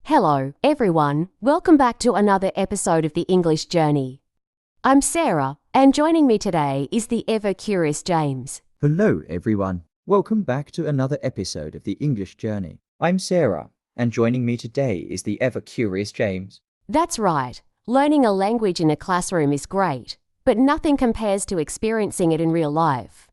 Hello, everyone. Welcome back to another episode of The English Journey. I'm Sarah, and joining me today is the ever-curious James. Hello, everyone. Welcome back to another episode of The English Journey. I'm Sarah, and joining me today is the ever-curious James. That's right. Learning a language in a classroom is great, but nothing compares to experiencing it in real life.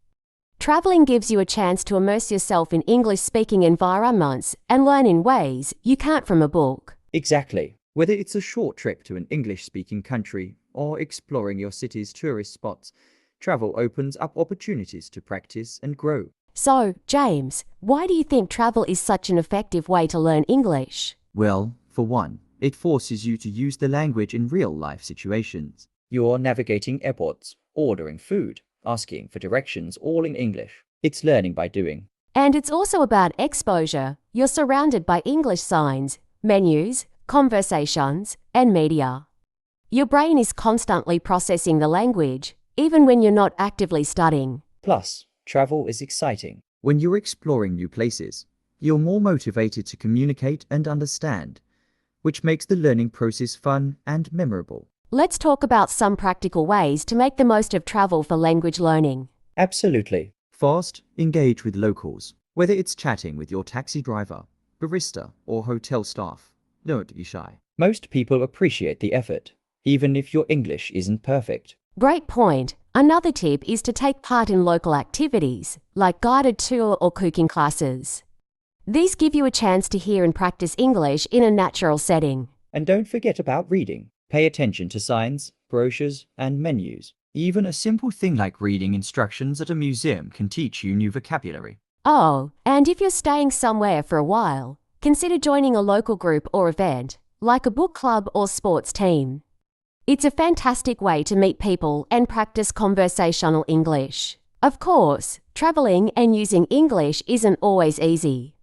Traveling gives you a chance to immerse yourself in English-speaking environments and learn in ways you can't from a book. Exactly. Whether it's a short trip to an English-speaking country or exploring your city's tourist spots, travel opens up opportunities to practice and grow. So, James, why do you think travel is such an effective way to learn English? Well, for one, it forces you to use the language in real-life situations. You're navigating airports, ordering food, asking for directions, all in English. It's learning by doing. And it's also about exposure. You're surrounded by English signs, menus, conversations, and media. Your brain is constantly processing the language, even when you're not actively studying. Plus, travel is exciting. When you're exploring new places, you're more motivated to communicate and understand, which makes the learning process fun and memorable. Let's talk about some practical ways to make the most of travel for language learning. Absolutely. First, engage with locals. Whether it's chatting with your taxi driver, barista, or hotel staff, don't be shy. Most people appreciate the effort, even if your English isn't perfect. Great point. Another tip is to take part in local activities, like guided tour or cooking classes. These give you a chance to hear and practice English in a natural setting. And don't forget about reading. Pay attention to signs, brochures, and menus. Even a simple thing like reading instructions at a museum can teach you new vocabulary. Oh, and if you're staying somewhere for a while, consider joining a local group or event, like a book club or sports team. It's a fantastic way to meet people and practice conversational English. Of course, traveling and using English isn't always easy.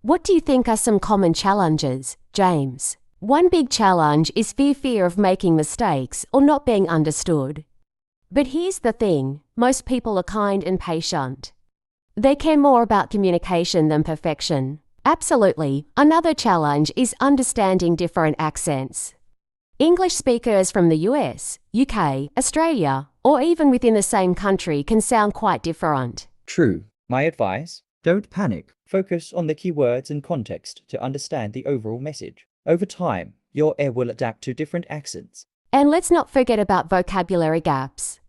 What do you think are some common challenges, James? One big challenge is fear of making mistakes or not being understood. But here's the thing, most people are kind and patient. They care more about communication than perfection. Absolutely. Another challenge is understanding different accents. English speakers from the US, UK, Australia, or even within the same country can sound quite different. True. My advice? Don't panic. Focus on the key words and context to understand the overall message. Over time, your ear will adapt to different accents. And let's not forget about vocabulary gaps.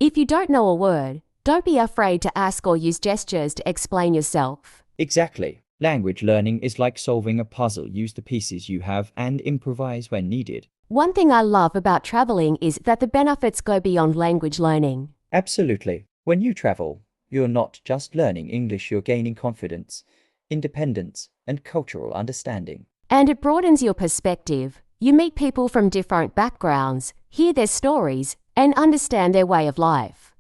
If you don't know a word, don't be afraid to ask or use gestures to explain yourself. Exactly. Language learning is like solving a puzzle. Use the pieces you have and improvise when needed. One thing I love about traveling is that the benefits go beyond language learning. Absolutely. When you travel, you're not just learning English, you're gaining confidence, independence, and cultural understanding. And it broadens your perspective. You meet people from different backgrounds, hear their stories, and understand their way of life.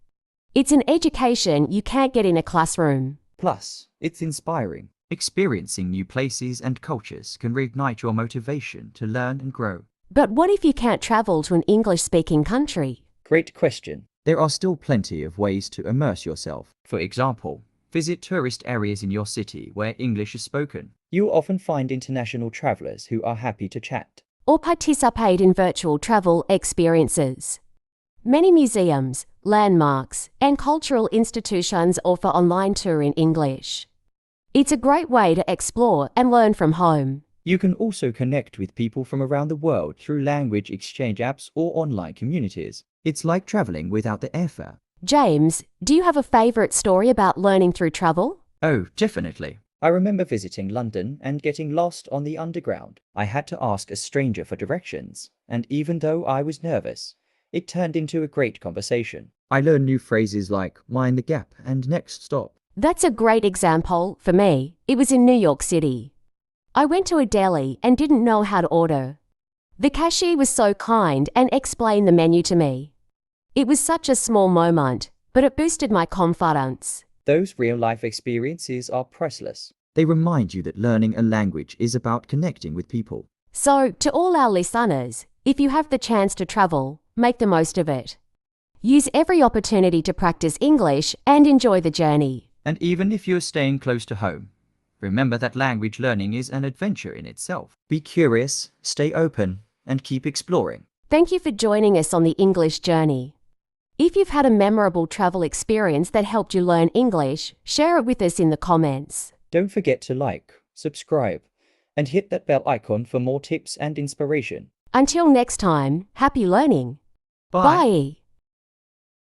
It's an education you can't get in a classroom. Plus, it's inspiring. Experiencing new places and cultures can reignite your motivation to learn and grow. But what if you can't travel to an English-speaking country? Great question. There are still plenty of ways to immerse yourself. For example, visit tourist areas in your city where English is spoken. You often find international travelers who are happy to chat. Or participate in virtual travel experiences. Many museums, landmarks, and cultural institutions offer online tour in English. It's a great way to explore and learn from home. You can also connect with people from around the world through language exchange apps or online communities. It's like traveling without the airfare. James, do you have a favorite story about learning through travel? Oh, definitely. I remember visiting London and getting lost on the underground. I had to ask a stranger for directions, and even though I was nervous, it turned into a great conversation. I learned new phrases like mind the gap and next stop. That's a great example for me. It was in New York City. I went to a deli and didn't know how to order. The cashier was so kind and explained the menu to me. It was such a small moment, but it boosted my confidence. Those real-life experiences are priceless. They remind you that learning a language is about connecting with people. So, to all our listeners, if you have the chance to travel, make the most of it. Use every opportunity to practice English and enjoy the journey. And even if you're staying close to home, Remember that language learning is an adventure in itself. Be curious, stay open, and keep exploring. Thank you for joining us on the English journey. If you've had a memorable travel experience that helped you learn English, share it with us in the comments. Don't forget to like, subscribe, and hit that bell icon for more tips and inspiration. Until next time, happy learning. Bye. Bye.